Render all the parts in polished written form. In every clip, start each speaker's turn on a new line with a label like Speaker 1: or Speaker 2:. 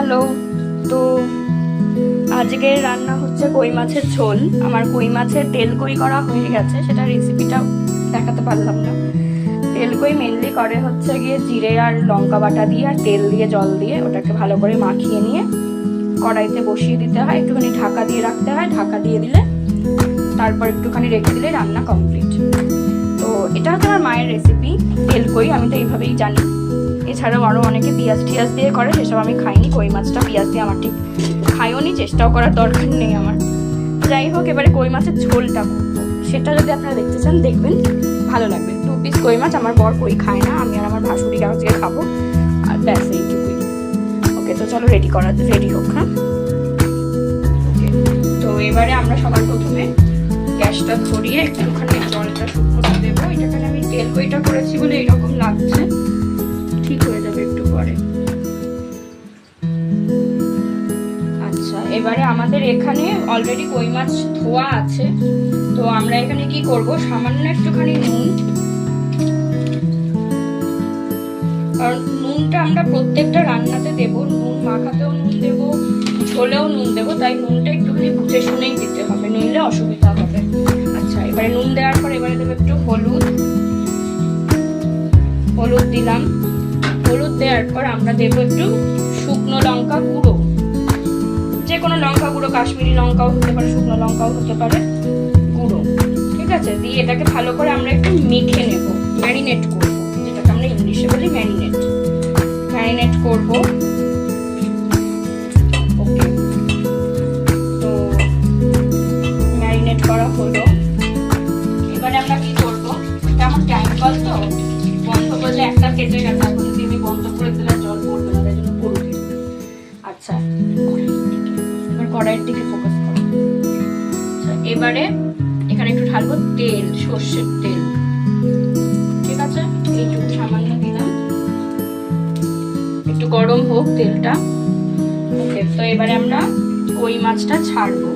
Speaker 1: Hello. তো আজকে রান্না হচ্ছে কই মাছের ঝোল। আমার কই মাছের তেল কই করা হয়ে গেছে, সেটা রেসিপিটা দেখাতে পারলাম না। তেল কই মেনলি করে হচ্ছে গিয়ে জিরে আর লঙ্কা বাটা দিয়ে আর তেল দিয়ে জল দিয়ে ওটাকে ভালো করে মাখিয়ে নিয়ে কড়াইতে বসিয়ে দিতে হয়, একটুখানি ঢাকা দিয়ে রাখতে হয়। ঢাকা দিয়ে দিলে তারপর একটুখানি রেখে দিলে রান্না কমপ্লিট। তো এটা হচ্ছে আমার মায়ের রেসিপি তেল কই, আমি তো এইভাবেই জানি। এছাড়াও আরও অনেকে পেঁয়াজ টিয়াজ দিয়ে করে, সেসব আমি খাইনি। কই মাছটা পেঁয়াজ দিয়ে আমার ঠিক খাইও নি, চেষ্টাও করার দরকার নেই আমার। যাই হোক, এবারে কই মাছের ঝোলটা সেটা যদি আপনারা দেখতে চান দেখবেন, ভালো লাগবে। 2 পিস কই মাছ, আমার বর কই খায় না, আমি আর আমার ভাসুরি আজকে খাবো, আর ব্যাস এইটুকুই। ওকে, তো চলো রেডি হোক। হ্যাঁ, তো এবারে আমরা সবার প্রথমে গ্যাসটা ধরিয়ে একটুখানি জলটা শুকনো দেবো। এটাখানে আমি তেল কইটা করেছি বলে এইরকম লাগছে, ঠিক হয়ে যাবে একটু পরে। আচ্ছা, এবারে আমাদের এখানে অলরেডি কই মাছ ধোয়া আছে, তো আমরা এখানে কি করব, সামান্য একটুখানি নুন, কারণ নুনটা আমরা প্রত্যেকটা রান্নাতে দেব, নুন মাখাতেও নুন দেব, ঝোলেও নুন দেব, তাই নুনটা একটুখানি বুঝে শুনেই দিতে হবে, নইলে অসুবিধা হবে। আচ্ছা, এবারে নুন দেওয়ার পর এবারে দেবো একটু হলুদ দিলাম। হলুদ দেওয়ার পর আমরা দেবো একটু শুকনো লঙ্কা গুঁড়ো, যে কোনো লঙ্কা গুঁড়ো, কাশ্মীরি লঙ্কাও হতে পারে, শুকনো লঙ্কাও হতে পারে, গুঁড়ো। ঠিক আছে, দিয়ে এটাকে ভালো করে আমরা একটু মেখে নেব, ম্যারিনেট করবো, যেটাকে আমরা ইংলিশে বলি ম্যারিনেট করবো। ওকে, তো ম্যারিনেট করা হলো। এবারে আমরা কি করবো, এটা আমার টাইম কল, তো বন্ধ করলে একটা কেটে গেছে, এখন যদি আমি বন্ধ করে দিলে জল পড়বে না, তাই জন্য পড়বে। আচ্ছা, এবার কড়াইয়ের দিকে ফোকাস করো। আচ্ছা, এবারে এখানে একটু ঢালবো তেল, সর্ষের তেল। ঠিক আছে, এইটুকু সামান্য দিলাম, একটু গরম হোক তেলটা। ওকে, তো এবারে আমরা কই মাছটা ছাড়বো।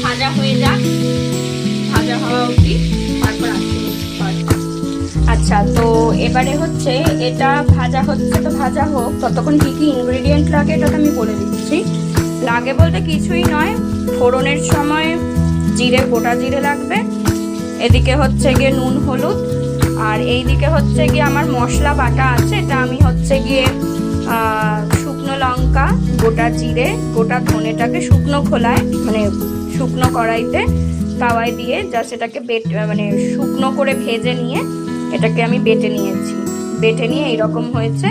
Speaker 1: ভাজা হয়ে যাক, ভাজা হওয়া অবধি তারপর আসবে। আচ্ছা, তো এবারে হচ্ছে এটা ভাজা হচ্ছে, তো ভাজা হোক, ততক্ষণ কি কি ইনগ্রেডিয়েন্ট লাগে এটা তো আমি বলে দিচ্ছি। লাগে বলতে কিছুই নয়, ফোড়নের সময় গোটা জিরে লাগবে, এদিকে হচ্ছে গিয়ে নুন হলুদ, আর এইদিকে হচ্ছে গিয়ে আমার মশলা বাটা আছে। এটা আমি হচ্ছে গিয়ে শুকনো লঙ্কা, গোটা জিরে, গোটা ধনেটাকে শুকনো খোলায়, মানে শুকনো কড়াইতে তাওয়ায় দিয়ে জাস্ট এটাকে শুকনো করে ভেজে নিয়ে এটাকে আমি বেটে নিয়ে এইরকম হয়েছে,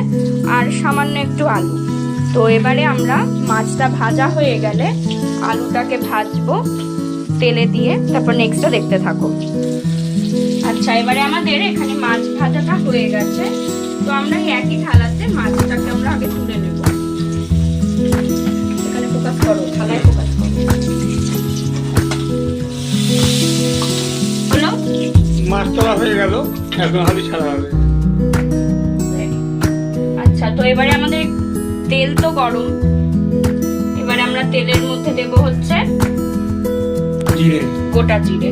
Speaker 1: আর সামান্য একটু আলু। তো এবারে আমরা মাছটা ভাজা হয়ে গেলে আলুটাকে ভাজবো তেলে দিয়ে, তারপর নেক্সটটা দেখতে থাকো। আচ্ছা, এবারে আমাদের এখানে মাছ ভাজাটা হয়ে গেছে, তো আমরা একই থালাতে মাছটাকে আমরা আগে তুলে নেব। এখানে ফোকাস করো, থালায় ফোকাস করো। হলো,
Speaker 2: মাছ তোলা হয়ে গেল, এখন হাঁড়ি ছাড়া হবে।
Speaker 1: আচ্ছা, তো এবারে আমাদের তেল তো গরম, এবারে আমরা তেলের মধ্যে দেব হচ্ছে
Speaker 2: জিরে,
Speaker 1: গোটা জিরে।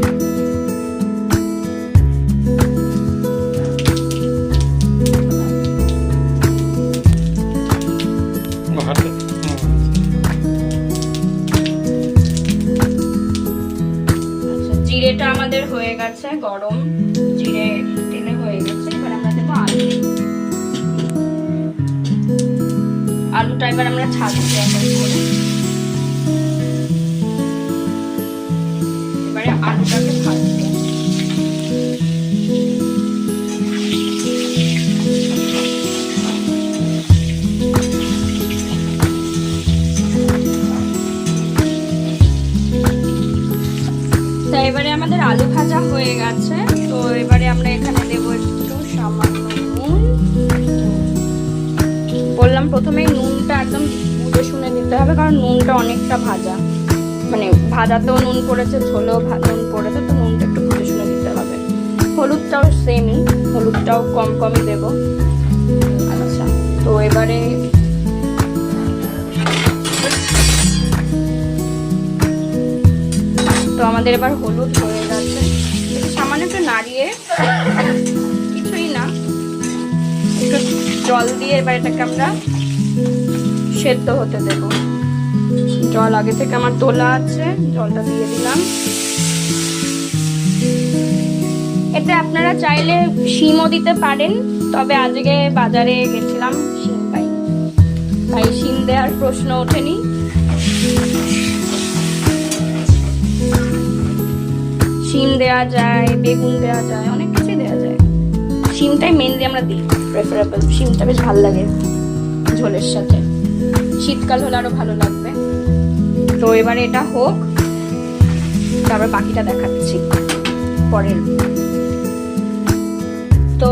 Speaker 1: জিরেটা আমাদের হয়ে গেছে গরম, জিরে তেলে হয়ে গেছে। এবার আমরা দেবো আলুটা এবার আমরা ছাড়ছি করে। এবারে আলুটাকে ভাজতে, এবারে আমাদের আলু ভাজা হয়ে গেছে। তো এবারে আমরা এখানে দেবো একটু সামান্য নুন। বললাম প্রথমেই নুনটা একদম বুঝে শুনে দিতে হবে, কারণ নুনটা অনেকটা ভাজাতেও নুন পড়েছে, ঝোলেও নুন পড়েছে, তো নুনটা একটু বুঝে শুনে দিতে হবে। হলুদটাও সেমই, হলুদটাও কমই দেবো। আচ্ছা, তো এবারে তো আমাদের এবার হলুদ হয়ে নাড়িয়ে, কিছুই না, একটু জল দিয়ে এবার এটাকে আমরা সেদ্ধ হতে দেব। জল আগে থেকে আমার তোলা আছে, জলটা দিয়ে দিলাম। এতে আপনারা চাইলে শিমও দিতে পারেন, তবে আজকে বাজারে গেছিলাম, শিম পাই, তাই শিম দেওয়ার প্রশ্ন ওঠেনি। শিম দেওয়া যায়, বেগুন দেওয়া যায়, অনেক কিছু দেওয়া যায়। শিমটাই মেনলি আমরা দিই, প্রেফারেবল। শিমটা বেশ ভালো লাগে ঝোলের সাথে, শীতকাল হলে আরো ভালো লাগবে। তো এবারে এটা হোক, তারপর বাকিটা দেখাচ্ছি পরের। তো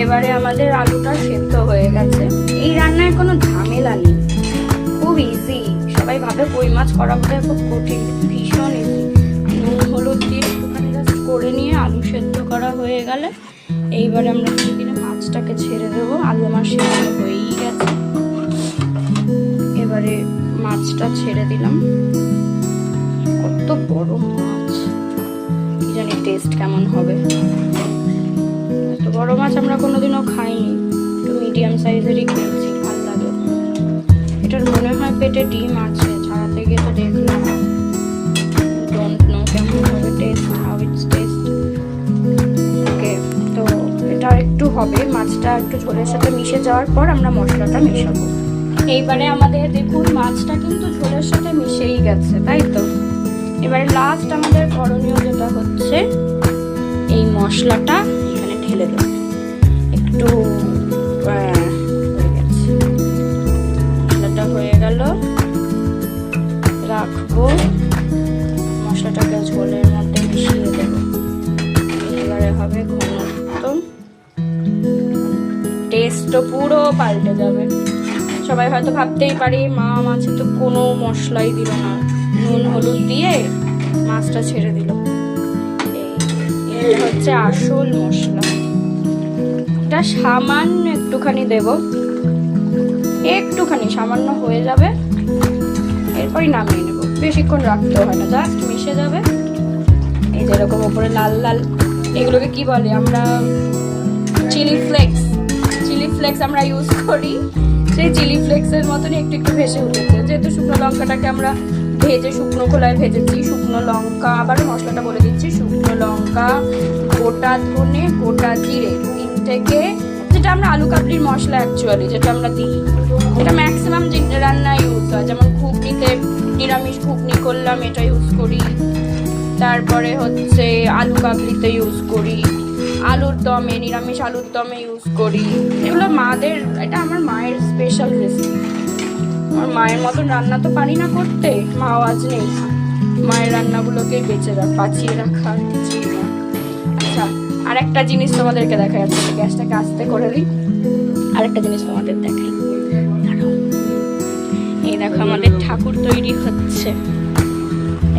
Speaker 1: এবারে আমাদের আলুটা সেদ্ধ হয়ে গেছে। এই রান্নায় কোনো ঝামেলা নেই, খুব ইজি। সবাই ভাবে কই মাছ করা বোধহয় খুব কঠিন, ভীষণ ইজি। নুন হলুদ দিয়ে একটুখানি জাস্ট করে নিয়ে আলু সেদ্ধ করা হয়ে গেলে এইবারে আমরা ধীরে ধীরে মাছটাকে ছেড়ে দেবো। আলু আমার সেদ্ধ হয়েই গেছে, এবারে মাছটা ছেড়ে দিলাম। কত বড় মাছ, কি জানি টেস্ট কেমন হবে। এত বড় মাছ আমরা কোনোদিনও খাইনি, একটু মিডিয়াম সাইজেরই খেয়েছি, ভালো লাগে। এটার মনে হয় পেটে ডিম আছে, ছাড়াতে গিয়ে তো দেখলাম। ডোন্ট নো কেমন হবে টেস্ট, হাউ ইটস টেস্ট। ওকে, তো এটা একটু হবে, মাছটা একটু ঝোলের সাথে মিশে যাওয়ার পর আমরা মশলাটা মেশাবো। এইবারে আমাদের দেখুন মাছটা কিন্তু ঝোলের সাথে মিশেই গেছে, তাই তো। এবারে লাস্ট আমাদের করণীয় যেটা হচ্ছে, এই মশলাটা এখানে ঢেলে দেবো। একটু মশলাটা হয়ে গেল, রাখবো। মশলাটাকে ঝোলের মধ্যে মিশিয়ে দেবো। এবারে হবে ঘনত্ব, টেস্টও পুরো পাল্টে যাবে। সবাই হয়তো ভাবতেই পারে মা মাছে তো কোনো মশলাই দিল না, নুন হলুদ দিয়ে মাছটা ছেড়ে দিল। এই হচ্ছে আসল মশলা। এটা সামান্য একটুখানি দেব, একটুখানি সামান্য হয়ে যাবে, এরপরই নামিয়ে নেব। বেশিক্ষণ রাখতে হয় না, জাস্ট মিশে যাবে। এই যেরকম উপরে লাল লাল, এগুলোকে কি বলে আমরা, চিলি ফ্লেক্স। চিলি ফ্লেক্স আমরা ইউজ করি, সেই চিলি ফ্লেক্সের মতনই একটু একটু ভেসে উঠেছে। যেহেতু শুকনো লঙ্কাটাকে আমরা ভেজে শুকনো খোলায় ভেজেছি, শুকনো লঙ্কা, আবারও মশলাটা বলে দিচ্ছি, শুকনো লঙ্কা, গোটা ধনে, গোটা জিরে, 3 থেকে, যেটা আমরা আলু কাবলির মশলা অ্যাকচুয়ালি যেটা আমরা দিই, এটা ম্যাক্সিমাম রান্না ইউজ হয়। যেমন ঘুগনিতে, নিরামিষ ঘুগনি করলাম এটা ইউজ করি, তারপরে হচ্ছে আলু কাবলিতে ইউজ করি, আলুর দমে, নিরামিষ আলুর দমে ইউজ করি। এগুলো মাদের, এটা আমার মায়ের স্পেশাল রেসিপি। আমার মায়ের মতন রান্না তো পারি না করতে, মাও আজ নেই, মায়ের রান্নাগুলোকেই বেঁচে বাঁচিয়ে রাখা আর কিছুই না। আচ্ছা, আরেকটা জিনিস তোমাদেরকে দেখা যাচ্ছে, গ্যাসটাকে আস্তে করে দিই, আরেকটা জিনিস তোমাদের দেখাই। এই দেখো আমাদের ঠাকুর তৈরি হচ্ছে।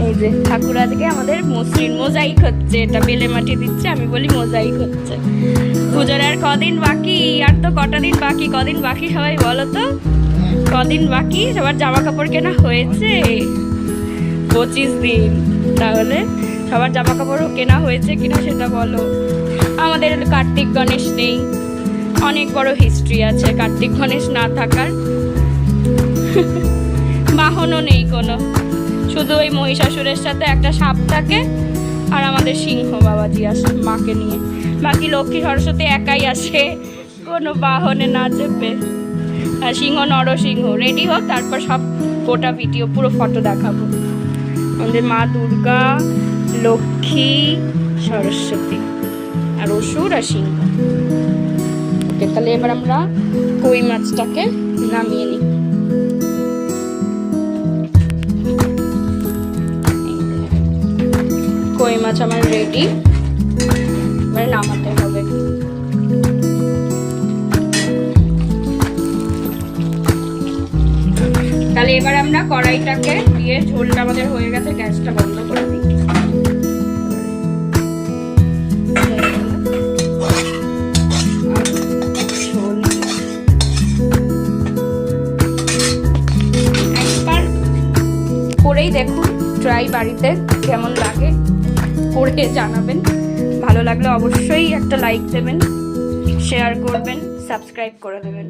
Speaker 1: এই যে ঠাকুর আজকে আমাদের মসৃণ মোজাইক হচ্ছে, এটা বেলে মাটি দিচ্ছে, আমি বলি মোজাইক হচ্ছে। পুজোর আর কদিন বাকি, আর তো কটা দিন বাকি, কদিন বাকি সবাই বলো তো, কদিন বাকি? সবার জামা কাপড় কেনা হয়েছে? 25 দিন। তাহলে সবার জামা কাপড় কেনা হয়েছে কিনা সেটা বলো। আমাদের কার্তিক গণেশ নেই, অনেক বড় হিস্ট্রি আছে কার্তিক গণেশ না থাকার। বাহনও নেই কোনো, শুধু ওই মহিষাসুরের সাথে একটা সাপ থাকে, আর আমাদের সিংহ বাবাজি আসে মাকে নিয়ে। বাকি লক্ষ্মী সরস্বতী একাই আসে, কোনো বাহনে না চেপে। আর সিংহ, নরসিংহ রেডি হোক, তারপর সব গোটা ভিডিও পুরো ফটো দেখাবো। আমাদের মা দুর্গা, লক্ষ্মী, সরস্বতী, আর অসুর আর সিংহ। ওকে, তাহলে এবার আমরা কই মাছটাকে নামিয়ে নিই। কই মাছ আমার রেডি, এবার নামাতে হবে। তাহলে এবার আমরা কড়াইটাকে দিয়ে, ঝোলটা আমাদের হয়ে গেছে, গ্যাসটা বন্ধ করে দিই। একবার করেই দেখুন, ট্রাই বাড়িতে কেমন লাগে, করে জানাবেন। ভালো লাগলে অবশ্যই একটা লাইক দেবেন, শেয়ার করবেন, সাবস্ক্রাইব করে দেবেন।